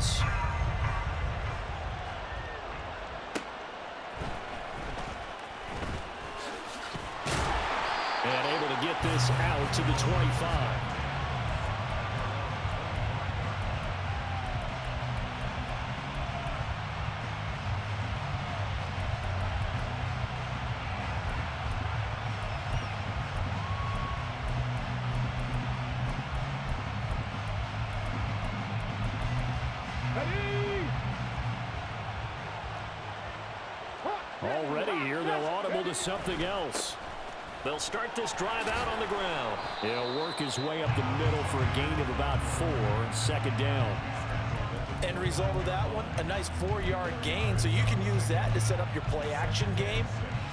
this. And able to get this out to the 25. Already here, they'll audible to something else. They'll start this drive out on the ground. He'll work his way up the middle for a gain of about 4, second down. End result of that one, a nice 4-yard gain, so you can use that to set up your play-action game,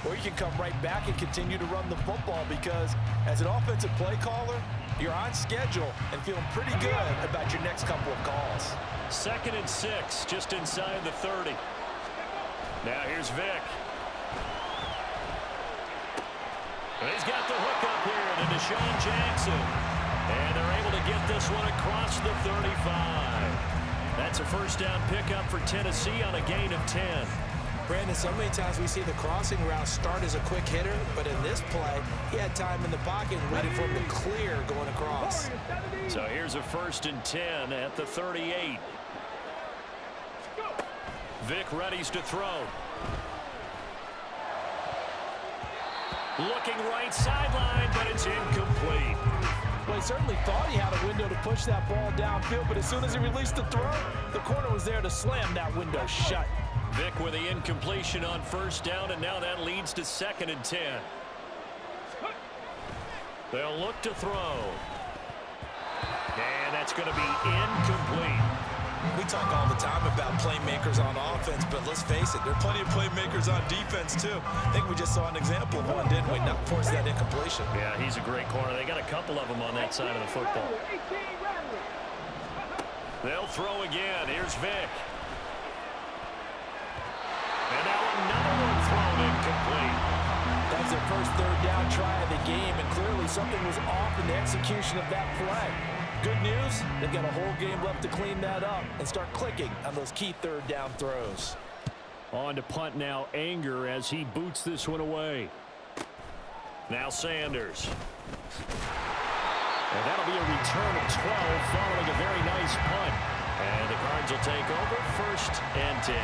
or you can come right back and continue to run the football because as an offensive play caller, you're on schedule and feeling pretty good about your next couple of calls. 2nd and 6, just inside the 30. Now here's Vic. He's got the hook up here to Deshaun Jackson. And they're able to get this one across the 35. That's a first down pickup for Tennessee on a gain of 10. Brandon, so many times we see the crossing route start as a quick hitter, but in this play, he had time in the pocket and waited for him to clear going across. So here's a 1st and 10 at the 38. Vic readies to throw. Looking right sideline, but it's incomplete. Well, he certainly thought he had a window to push that ball downfield, but as soon as he released the throw, the corner was there to slam that window shut. Vic with the incompletion on 1st down, and now that leads to 2nd and 10. They'll look to throw. And that's going to be incomplete. We talk all the time about playmakers on offense, but let's face it, there are plenty of playmakers on defense, too. I think we just saw an example of one, didn't we? Not force that incompletion. Yeah, he's a great corner. They got a couple of them on that side of the football. They'll throw again. Here's Vic. And now another one thrown incomplete. That's their first 3rd down try of the game, and clearly something was off in the execution of that play. Good news, they've got a whole game left to clean that up and start clicking on those key 3rd down throws. On to punt now, Anger as he boots this one away. Now Sanders. And that'll be a return of 12 following a very nice punt. And the Cards will take over 1st and 10.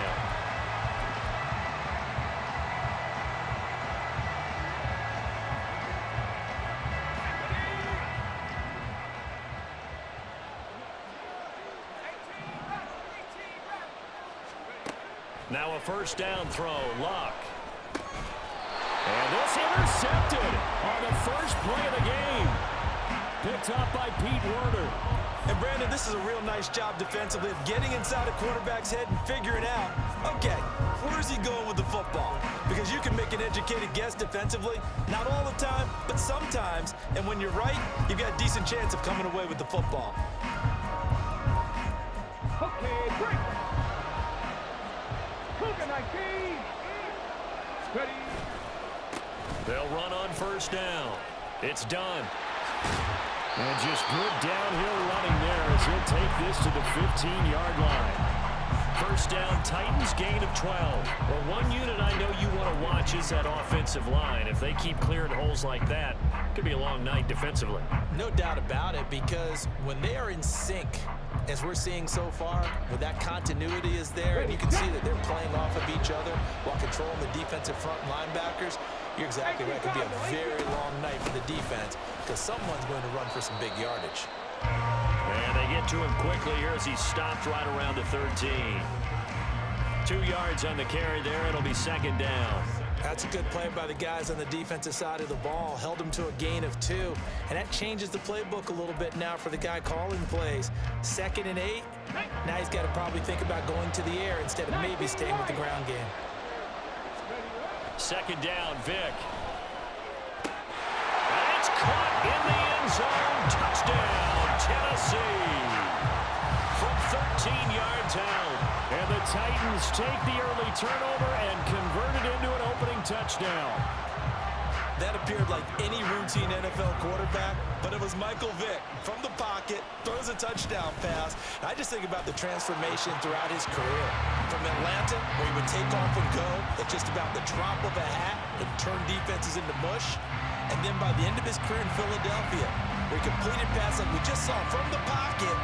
Now a 1st down throw, Luck. And this intercepted on the first play of the game. Picked up by Pete Werner. And Brandon, this is a real nice job defensively of getting inside a quarterback's head and figuring out, okay, where's he going with the football? Because you can make an educated guess defensively, not all the time, but sometimes. And when you're right, you've got a decent chance of coming away with the football. Okay, break. Ready. They'll run on 1st down. It's done. And just good downhill running there as he'll take this to the 15-yard line. 1st down, Titans, gain of 12. Well, one unit I know you want to watch is that offensive line. If they keep clearing holes like that, it could be a long night defensively. No doubt about it, because when they are in sync, as we're seeing so far, when that continuity is there, and you can see that they're playing off of each other while controlling the defensive front linebackers, you're exactly right. It could be a very long night for the defense because someone's going to run for some big yardage. And they get to him quickly here as he stopped right around the 13. 2 yards on the carry there. It'll be 2nd down. That's a good play by the guys on the defensive side of the ball. Held him to a gain of 2. And that changes the playbook a little bit now for the guy calling plays. 2nd and 8. Now he's got to probably think about going to the air instead of maybe staying with the ground game. 2nd down, Vic. And it's caught in the end zone. Touchdown, Tennessee. From 13 yards out. And the Titans take the early turnover and convert it into an opening touchdown. That appeared like any routine NFL quarterback, but it was Michael Vick from the pocket, throws a touchdown pass. I just think about the transformation throughout his career. From Atlanta, where he would take off and go at just about the drop of a hat and turn defenses into mush. And then by the end of his career in Philadelphia, where he completed passes like we just saw from the pocket,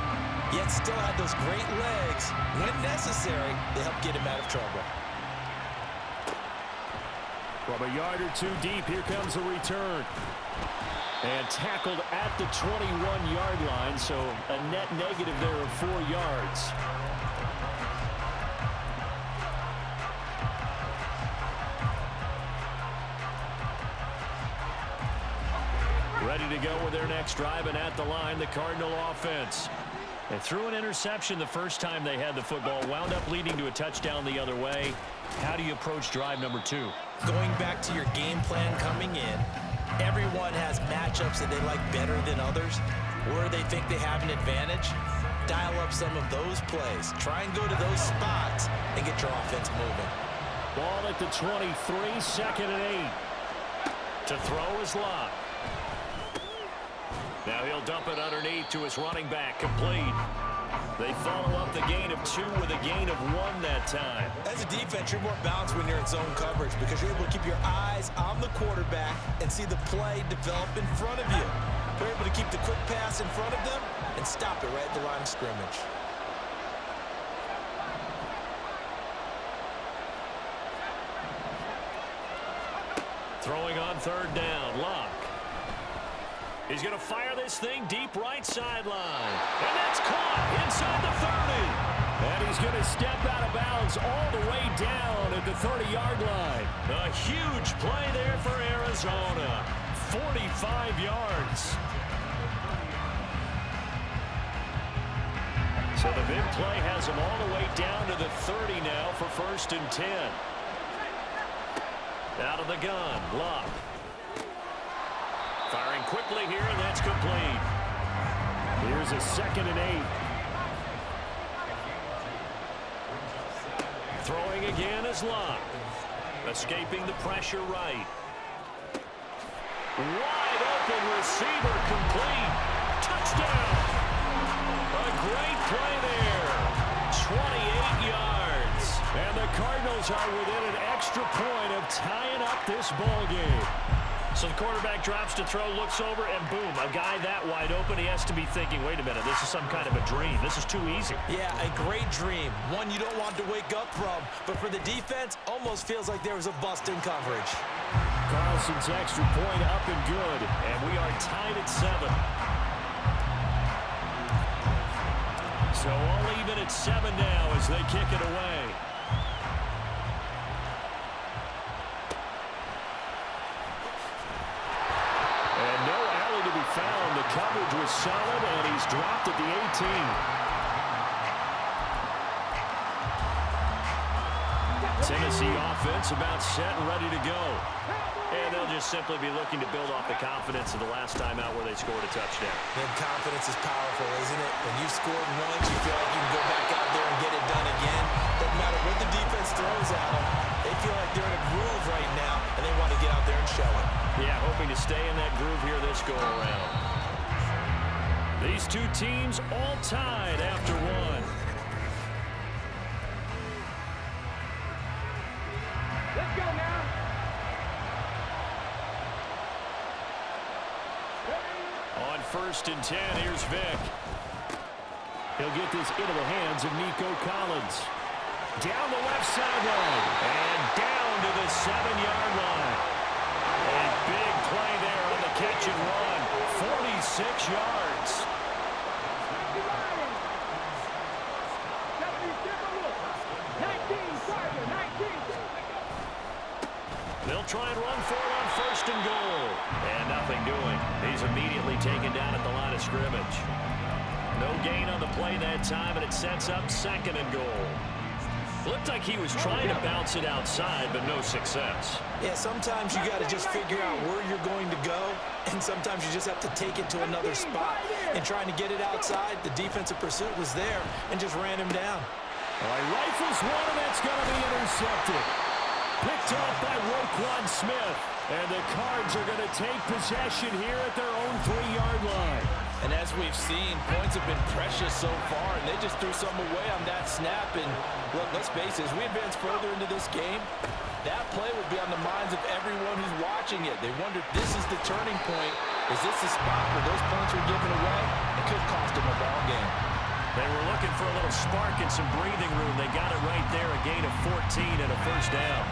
yet still had those great legs. When necessary, they helped get him out of trouble. From a yard or two deep, here comes the return. And tackled at the 21-yard line, so a net negative there of 4 yards. Ready to go with their next drive, and at the line, the Cardinal offense. They threw an interception the first time they had the football, wound up leading to a touchdown the other way. How do you approach drive number 2? Going back to your game plan coming in, everyone has matchups that they like better than others, where they think they have an advantage. Dial up some of those plays. Try and go to those spots and get your offense moving. Ball at the 23, 2nd and 8. To throw is Locke. Now he'll dump it underneath to his running back, complete. They follow up the gain of 2 with a gain of 1 that time. As a defense, you're more balanced when you're in zone coverage because you're able to keep your eyes on the quarterback and see the play develop in front of you. You're able to keep the quick pass in front of them and stop it right at the line of scrimmage. Throwing on 3rd down, Locke. He's going to fire this thing deep right sideline. And that's caught inside the 30. And he's going to step out of bounds all the way down at the 30-yard line. A huge play there for Arizona. 45 yards. So the big play has him all the way down to the 30 now for 1st and 10. Out of the gun, Locke. Firing quickly here, and that's complete. Here's a 2nd and 8. Throwing again is Locke. Escaping the pressure right. Wide open receiver, complete. Touchdown. A great play there. 28 yards. And the Cardinals are within an extra point of tying up this ball game. So the quarterback drops to throw, looks over, and boom, a guy that wide open, he has to be thinking, wait a minute, this is some kind of a dream. This is too easy. Yeah, a great dream. One you don't want to wake up from. But for the defense, almost feels like there was a bust in coverage. Carlson's extra point up and good, and we are tied at 7. So all even at 7 now as they kick it away. Found. The coverage was solid, and he's dropped at the 18. Tennessee offense about set and ready to go. And they'll just simply be looking to build off the confidence of the last time out where they scored a touchdown. Then confidence is powerful, isn't it? When you've scored once, you feel like you can go back out there and get it done again. Doesn't matter what the defense throws at them. They feel like they're in a groove right now, and they want to get out there and show it. Yeah, hoping to stay in that groove here this go-around. These two teams all tied after 1. Let's go now. On 1st and 10, here's Vick. He'll get this into the hands of Nico Collins. Down the left sideline and down to the 7-yard line. A big play there on the catch and run. 46 yards. They'll try and run for it on 1st and goal. And nothing doing. He's immediately taken down at the line of scrimmage. No gain on the play that time, and it sets up 2nd and goal. Looked like he was trying to bounce it outside, but no success. Yeah, sometimes you got to just figure out where you're going to go, and sometimes you just have to take it to another spot. And trying to get it outside, the defensive pursuit was there and just ran him down. All right, rifles one, and that's going to be intercepted. Picked off by Roquan Smith. And the Cards are going to take possession here at their own 3-yard line. And as we've seen, points have been precious so far, and they just threw some away on that snap. And look, let's face it, as we advance further into this game, that play will be on the minds of everyone who's watching it. They wonder, this is the turning point. Is this the spot where those points are given away? It could cost them a ball game. They were looking for a little spark and some breathing room. They got it right there, a gain of 14 and a first down.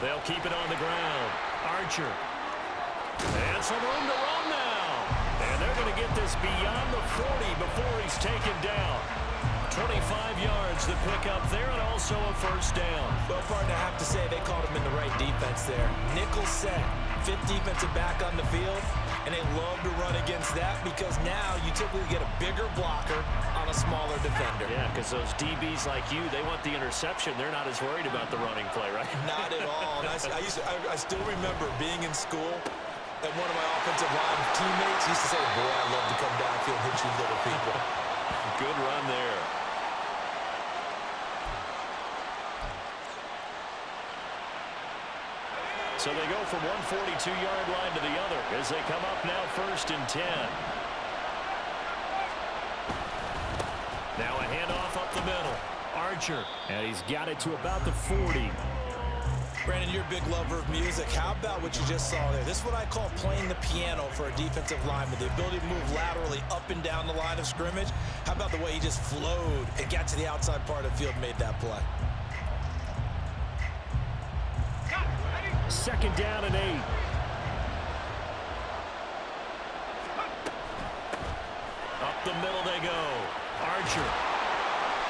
They'll keep it on the ground. Archer. And some room to run now. And they're going to get this beyond the 40 before he's taken down. 25 yards to pick up there, and also a first down. Well, partner, I have to say they called him in the right defense there. Nickel set, 5th defensive back on the field, and they love to run against that because now you typically get a bigger blocker on a smaller defender. Yeah, because those DBs like you, they want the interception. They're not as worried about the running play, right? Not at all. And I still remember being in school, and one of my offensive line teammates used to say, boy, I love to come downfield and hit you little people. Good run there. So they go from one 42-yard line to the other as they come up now 1st and 10. Now a handoff up the middle. Archer, and he's got it to about the 40. Brandon, you're a big lover of music. How about what you just saw there? This is what I call playing the piano for a defensive lineman. The ability to move laterally up and down the line of scrimmage. How about the way he just flowed and got to the outside part of the field and made that play? 2nd down and 8. Up the middle they go. Archer.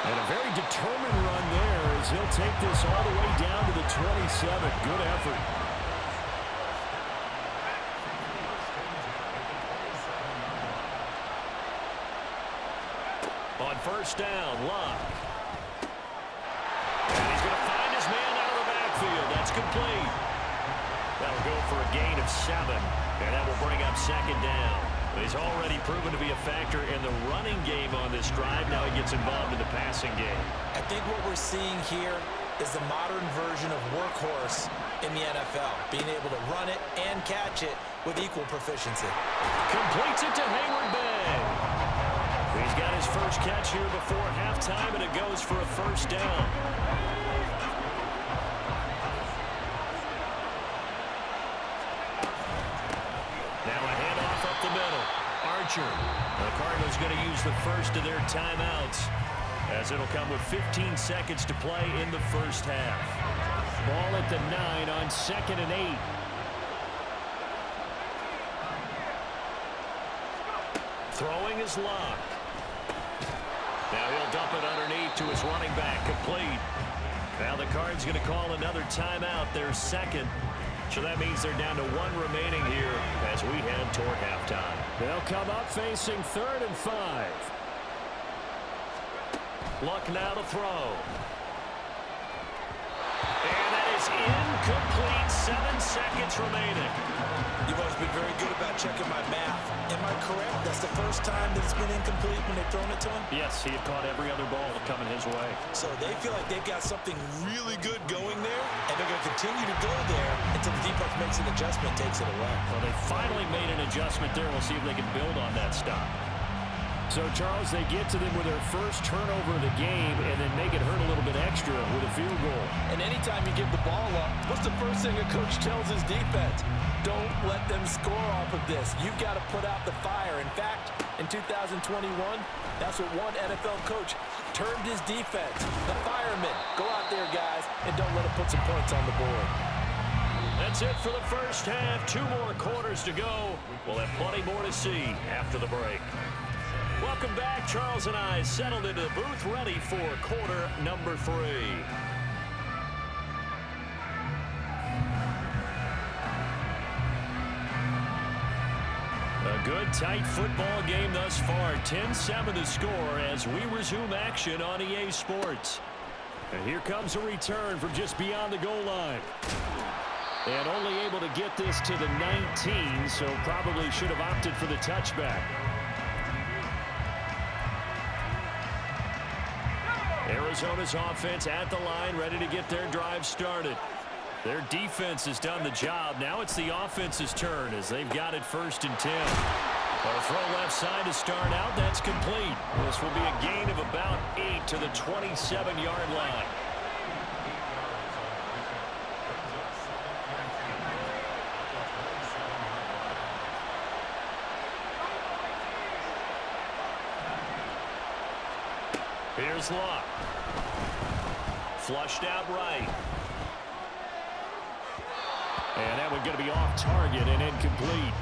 And a very determined run there as he'll take this all the way down to the 27. Good effort. On 1st down, Locke. And he's going to find his man out of the backfield. That's complete. That'll go for a gain of 7, and that will bring up 2nd down. He's already proven to be a factor in the running game on this drive. Now he gets involved in the passing game. I think what we're seeing here is the modern version of workhorse in the NFL, being able to run it and catch it with equal proficiency. Completes it to Hayward Bay. He's got his first catch here before halftime, and it goes for a first down. The Cardinals going to use the first of their timeouts as it'll come with 15 seconds to play in the first half. Ball at the 9 on 2nd and 8. Throwing is Locke. Now he'll dump it underneath to his running back, complete. Now the Cards going to call another timeout, their 2nd. So that means they're down to 1 remaining here as we head toward halftime. They'll come up facing 3rd and 5. Luck now to throw. And that is incomplete. 7 seconds remaining. You've always been very good about checking my math. Am I correct? That's the first time that it's been incomplete when they've thrown it to him? Yes, he had caught every other ball coming his way. So they feel like they've got something really good going there, and they're going to continue to go there until the defense makes an adjustment, takes it away. Well, they finally made an adjustment there. We'll see if they can build on that stop. So, Charles, they get to them with their first turnover of the game and then make it hurt a little bit extra with a field goal. And anytime you give the ball up, what's the first thing a coach tells his defense? Don't let them score off of this. You've got to put out the fire. In fact, in 2021, that's what one NFL coach termed his defense. The firemen. Go out there, guys, and don't let them put some points on the board. That's it for the first half. 2 more quarters to go. We'll have plenty more to see after the break. Welcome back. Charles and I settled into the booth, ready for quarter number 3. A good, tight football game thus far. 10-7 to score as we resume action on EA Sports. And here comes a return from just beyond the goal line. And only able to get this to the 19, so probably should have opted for the touchback. Arizona's offense at the line, ready to get their drive started. Their defense has done the job. Now it's the offense's turn as they've got it 1st and 10. A throw left side to start out. That's complete. This will be a gain of about 8 to the 27-yard line. Here's Luck. Flushed out right. And that one's going to be off target and incomplete.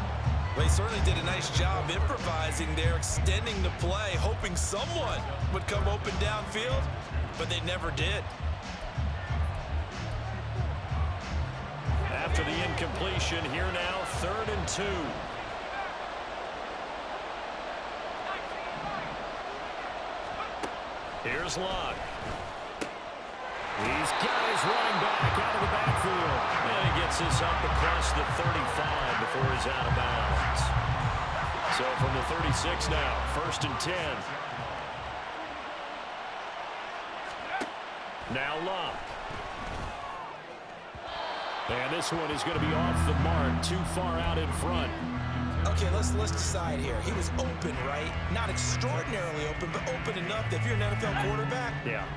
Well, he certainly did a nice job improvising there, extending the play, hoping someone would come open downfield, but they never did. After the incompletion, here now, 3rd and 2. Here's Luck. He's got his running back out of the backfield. And he gets this up across the 35 before he's out of bounds. So from the 36 now, 1st and 10. Now Luck. And this one is going to be off the mark, too far out in front. Okay, let's decide here. He was open, right? Not extraordinarily open, but open enough that if you're an NFL quarterback,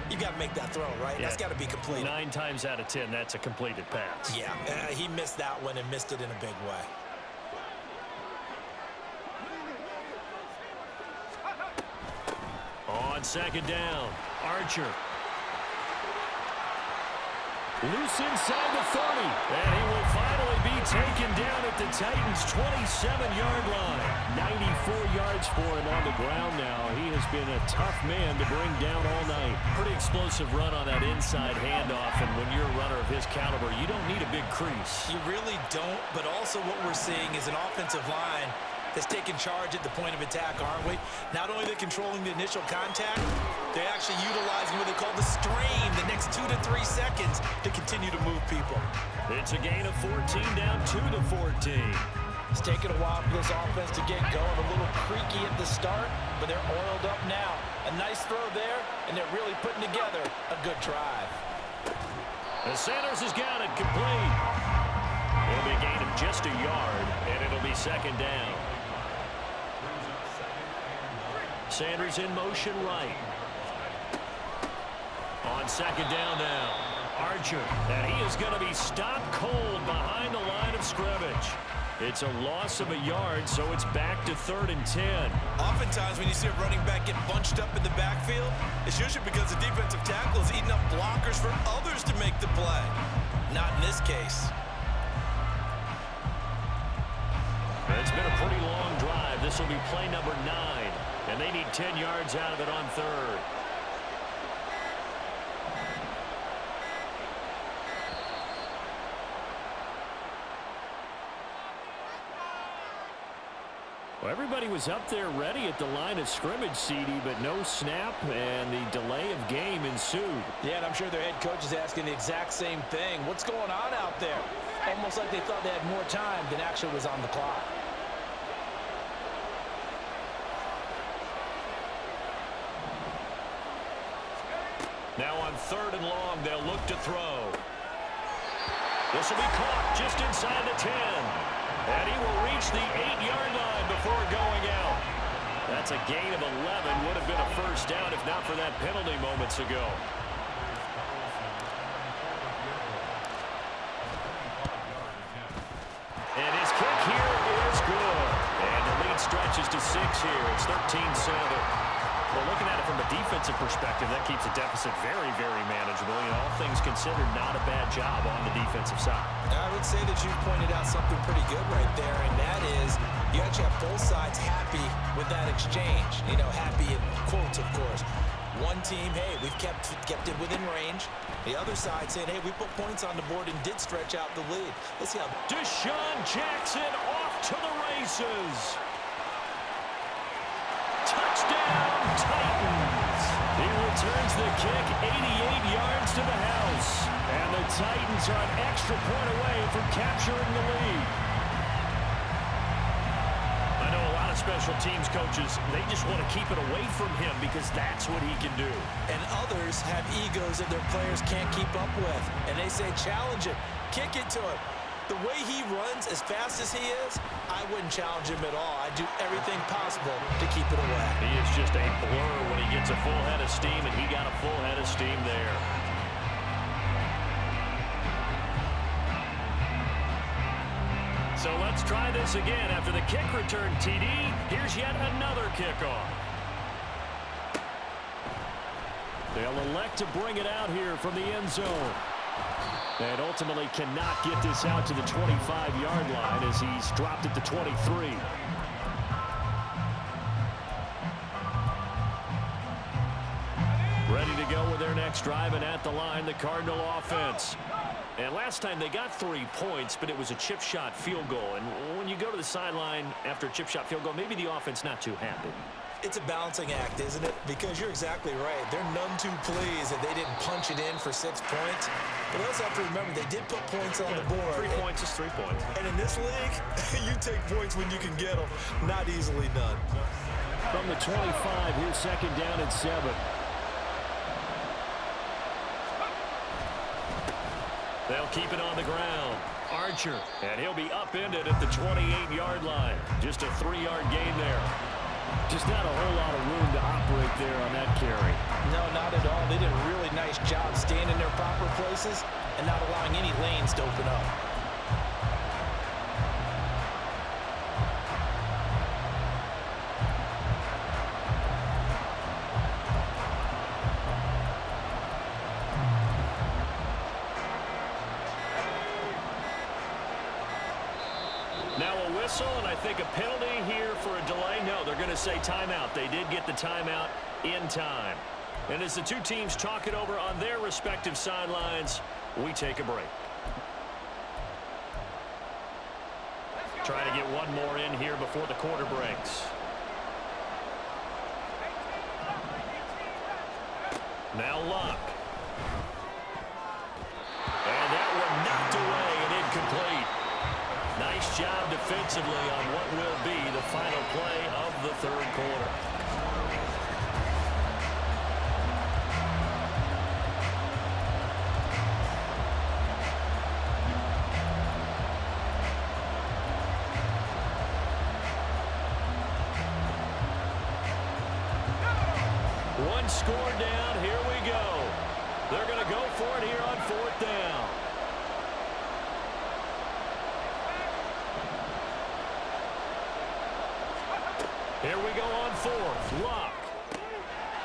you got to make that throw, right? That's got to be completed. 9 times out of 10, that's a completed pass. Yeah, he missed that one and missed it in a big way. On 2nd down, Archer. Loose inside the 30, and he will finally be taken down at the Titans' 27-yard line. 94 yards for him on the ground now. He has been a tough man to bring down all night. Pretty explosive run on that inside handoff, and when you're a runner of his caliber, you don't need a big crease. You really don't, but also what we're seeing is an offensive line that's taking charge at the point of attack, aren't we? Not only are they controlling the initial contact, they're actually utilizing what they call the strain the next 2 to 3 seconds to continue to move people. It's a gain of 14, down 2 to 14. It's taken a while for this offense to get going. A little creaky at the start, but they're oiled up now. A nice throw there, and they're really putting together a good drive. And Sanders has got it complete. It'll be a gain of just a yard, and it'll be 2nd down. Sanders in motion right. On 2nd down now, Archer. And he is going to be stopped cold behind the line of scrimmage. It's a loss of a yard, so it's back to 3rd and 10. Oftentimes when you see a running back get bunched up in the backfield, it's usually because the defensive tackle is eating up blockers for others to make the play. Not in this case. It's been a pretty long drive. This will be play number 9. And they need 10 yards out of it on 3rd. Well, everybody was up there ready at the line of scrimmage, CD, but no snap, and the delay of game ensued. Yeah, and I'm sure their head coach is asking the exact same thing. What's going on out there? Almost like they thought they had more time than actually was on the clock. Now on 3rd and long, they'll look to throw. This will be caught just inside the 10. And he will reach the 8-yard line before going out. That's a gain of 11. Would have been a 1st down if not for that penalty moments ago. And his kick here is good. And the lead stretches to 6 here. It's 13-7. Well, looking at it from a defensive perspective, that keeps the deficit very, very manageable. You know, all things considered, not a bad job on the defensive side. I would say that you pointed out something pretty good right there, and that is you actually have both sides happy with that exchange. You know, happy in quotes, of course. One team, hey, we've kept it within range. The other side saying, hey, we put points on the board and did stretch out the lead. Let's see how. Deshaun Jackson off to the races. Touchdown, Titans. He returns the kick 88 yards to the house. And the Titans are an extra point away from capturing the lead. I know a lot of special teams coaches, they just want to keep it away from him because that's what he can do. And others have egos that their players can't keep up with. And they say, challenge him, kick it to him. The way he runs as fast as he is, I wouldn't challenge him at all. I'd do everything possible to keep it away. He is just a blur when he gets a full head of steam, and he got a full head of steam there. So let's try this again. After the kick return TD, here's yet another kickoff. They'll elect to bring it out here from the end zone. And ultimately cannot get this out to the 25-yard line as he's dropped it to 23. Ready to go with their next drive, and at the line, the Cardinal offense. And last time they got 3 points, but it was a chip shot field goal. And when you go to the sideline after a chip shot field goal, maybe the offense not too happy. It's a balancing act, isn't it? Because you're exactly right. They're none too pleased that they didn't punch it in for 6 points. But they also have to remember they did put points on the board. 3 points is 3 points. And in this league, you take points when you can get them. Not easily done. From the 25, here's second down and 7. They'll keep it on the ground. Archer, and he'll be upended at the 28-yard line. Just a 3-yard gain there. Just not a whole lot of room to operate there on that carry. No, not at all. They did a really nice job staying in their proper places and not allowing any lanes to open up. Now a whistle, and I think a penalty here for a delay. No, they're going to say timeout. They did get the timeout in time. And as the two teams talk it over on their respective sidelines, we take a break. Trying to get one more in here before the quarter breaks. Now Luck. And that one knocked away and incomplete. Nice job defensively on what will be the final play of the third quarter. One score down. Here we go. They're going to go for it here on 4th down. Here we go on 4th. Luck.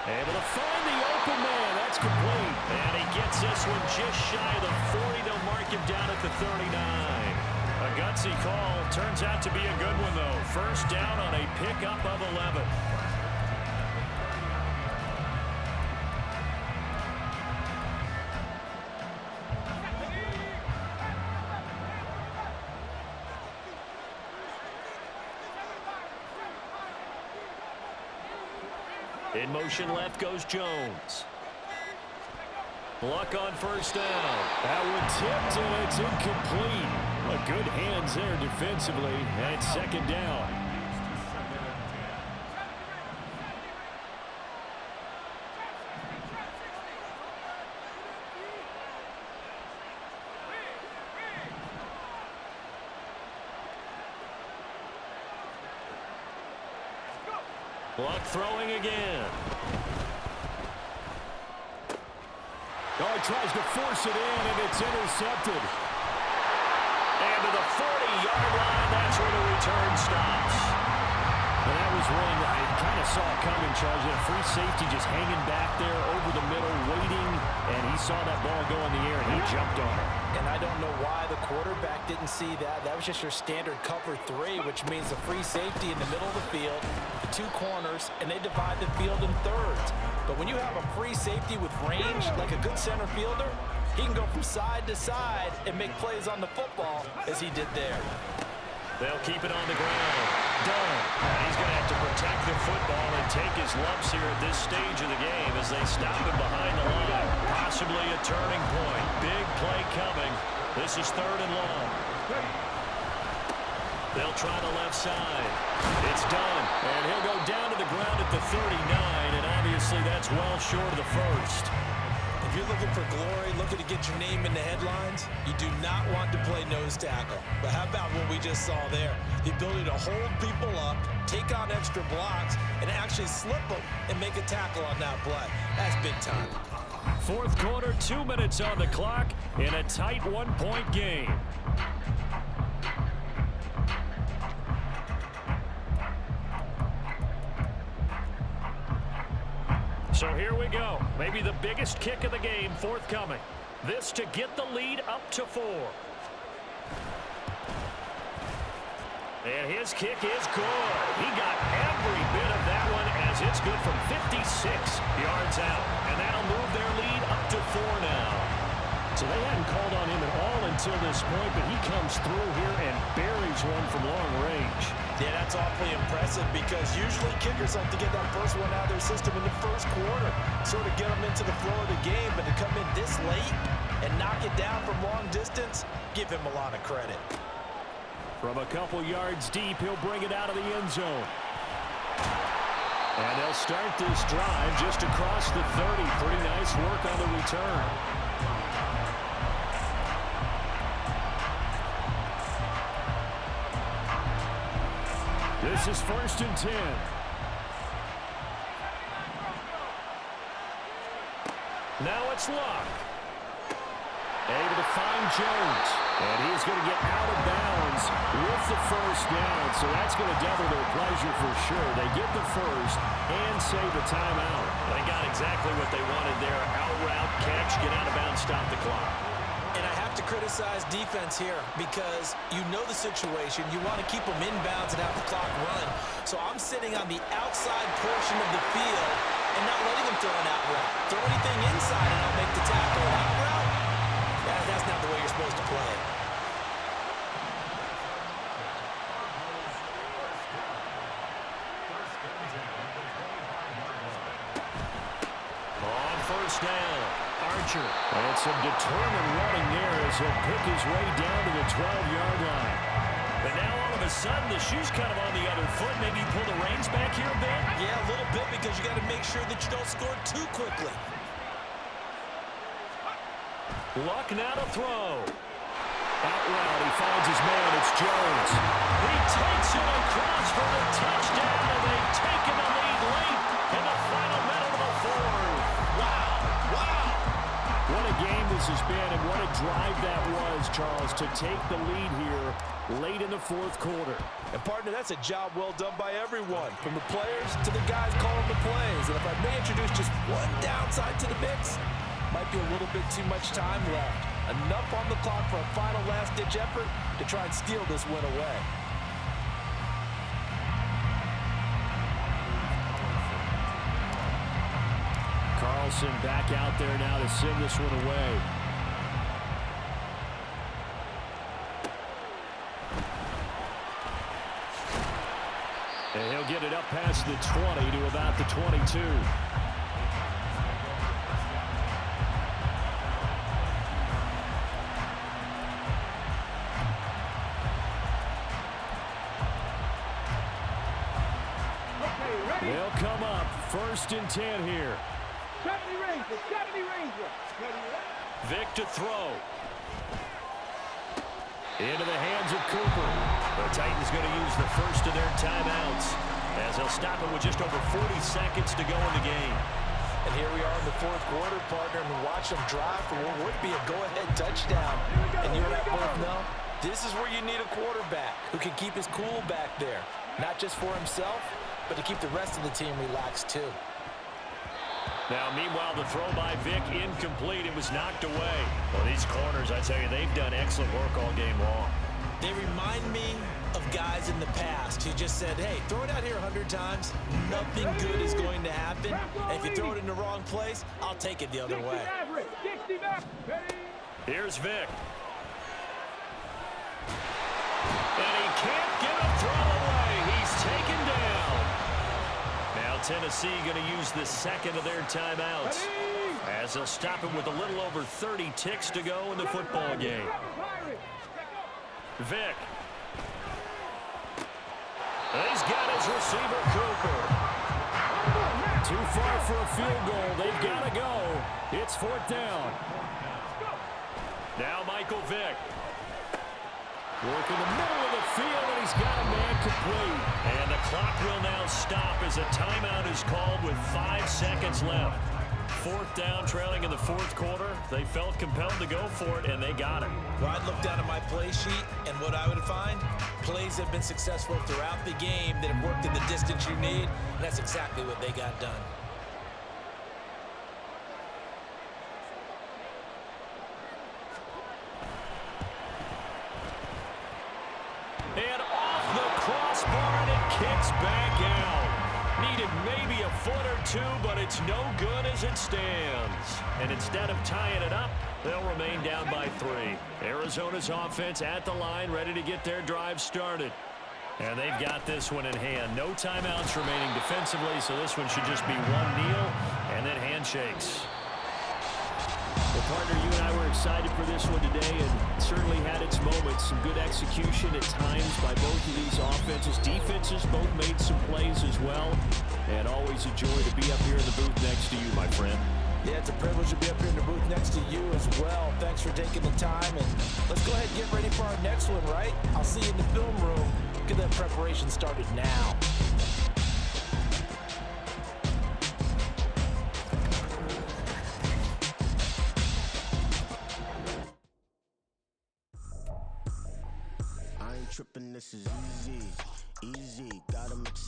Able to find the open man. That's complete. And he gets this one just shy of the 40. They'll mark him down at the 39. A gutsy call. Turns out to be a good one, though. First down on a pickup of 11. In motion left goes Jones. Luck on first down. That one tipped and it's incomplete. A good hands there defensively. And it's second down. Luck throwing again. Oh, he tries to force it in, and it's intercepted. And to the 40-yard line, that's where the return stops. And that was one I kind of saw coming, Charles. A free safety just hanging back there over the middle, waiting, and he saw that ball go in the air, and he jumped on it. And I don't know why the quarterback didn't see that. That was just your standard cover 3, which means the free safety in the middle of the field, the 2 corners, and they divide the field in thirds. But when you have a free safety with range, like a good center fielder, he can go from side to side and make plays on the football as he did there. They'll keep it on the ground. Done. And he's going to have to protect the football and take his lumps here at this stage of the game as they stop him behind the line. Possibly a turning point. Big play coming. This is 3rd and long. They'll try the left side. It's done, and he'll go down to the ground at the 39, and obviously that's well short of the first. If you're looking for glory, looking to get your name in the headlines, you do not want to play nose tackle. But how about what we just saw there? The ability to hold people up, take on extra blocks, and actually slip them and make a tackle on that play. That's big time. Fourth quarter, 2 minutes on the clock in a tight one-point game. So here we go. Maybe the biggest kick of the game forthcoming. This to get the lead up to 4. And his kick is good. He got every bit of that one as it's good from 56 yards out. And that'll move their lead up to 4 now. So they hadn't called on him at all until this point, but he comes through here and buries one from long range. Yeah, that's awfully impressive because usually kickers like to get that first one out of their system in the first quarter, sort of get them into the flow of the game, but to come in this late and knock it down from long distance, give him a lot of credit. From a couple yards deep, he'll bring it out of the end zone. And they'll start this drive just across the 30. Pretty nice work on the return. This is 1st and 10. Now it's Luck. Able to find Jones. And he's going to get out of bounds with the first down. So that's going to double their pleasure for sure. They get the first and save the timeout. They got exactly what they wanted there. Out route, catch, get out of bounds, stop the clock. And I have to criticize defense here because you know the situation. You want to keep them inbounds and have the clock run. So I'm sitting on the outside portion of the field and not letting them throw an out route. Throw anything inside and I'll make the tackle. An out route? That's not the way you're supposed to play it. On first down, Archer. And some determined running there as he'll pick his way down to the 12-yard line. But now all of a sudden the shoe's kind of on the other foot. Maybe you pull the reins back here a bit? Yeah, a little bit because you got to make sure that you don't score too quickly. Luck now to throw. Out route, he finds his man. It's Jones. He takes it across for the touchdown, and they've taken the lead late in the final minute of the fourth. Wow, wow. What a game this has been, and what a drive that was, Charles, to take the lead here late in the fourth quarter. And, partner, that's a job well done by everyone, from the players to the guys calling the plays. And if I may introduce just one downside to the mix, might be a little bit too much time left. Enough on the clock for a final last-ditch effort to try and steal this win away. Carlson back out there now to send this one away. And he'll get it up past the 20 to about the 22. They'll come up 1st and 10 here. 70 Ranger. Vic to throw. Into the hands of Cooper. The Titans going to use the first of their timeouts as they'll stop it with just over 40 seconds to go in the game. And here we are in the fourth quarter, partner, and watch them drive for what would be a go-ahead touchdown. And you and I both know this is where you need a quarterback who can keep his cool back there, not just for himself, but to keep the rest of the team relaxed too. Now, meanwhile, the throw by Vic incomplete. It was knocked away. Well, these corners, I tell you, they've done excellent work all game long. They remind me of guys in the past who just said, hey, throw it out here 100 times. Nothing good is going to happen. And if you throw it in the wrong place, I'll take it the other way. Here's Vic. And he can't get a throw away. He's taken down. Now Tennessee going to use the second of their timeouts as they'll stop it with a little over 30 ticks to go in the football game. Vic. He's got his receiver, Cooper. Too far for a field goal. They've got to go. It's 4th down. Now Michael Vick. Work in the middle of the field, and he's got a man complete. And the clock will now stop as a timeout is called with 5 seconds left. 4th down, trailing in the 4th quarter. They felt compelled to go for it, and they got it. Well, I'd look down at my play sheet, and what I would find, plays have been successful throughout the game that have worked at the distance you need, and that's exactly what they got done. And off the crossbar, and it kicks back out. Needed maybe a foot or two, but it's no good as it stands. And instead of tying it up, they'll remain down by 3. Arizona's offense at the line, ready to get their drive started. And they've got this one in hand. No timeouts remaining defensively, so this one should just be one kneel and then handshakes. Well, partner, you and I were excited for this one today, and certainly had its moments. Some good execution at times by both of these offenses. Defenses both made some plays as well. And always a joy to be up here in the booth next to you, my friend. Yeah, it's a privilege to be up here in the booth next to you as well. Thanks for taking the time, and let's go ahead and get ready for our next one, right? I'll see you in the film room. Get that preparation started now. I ain't tripping, this is easy, got 'em excited.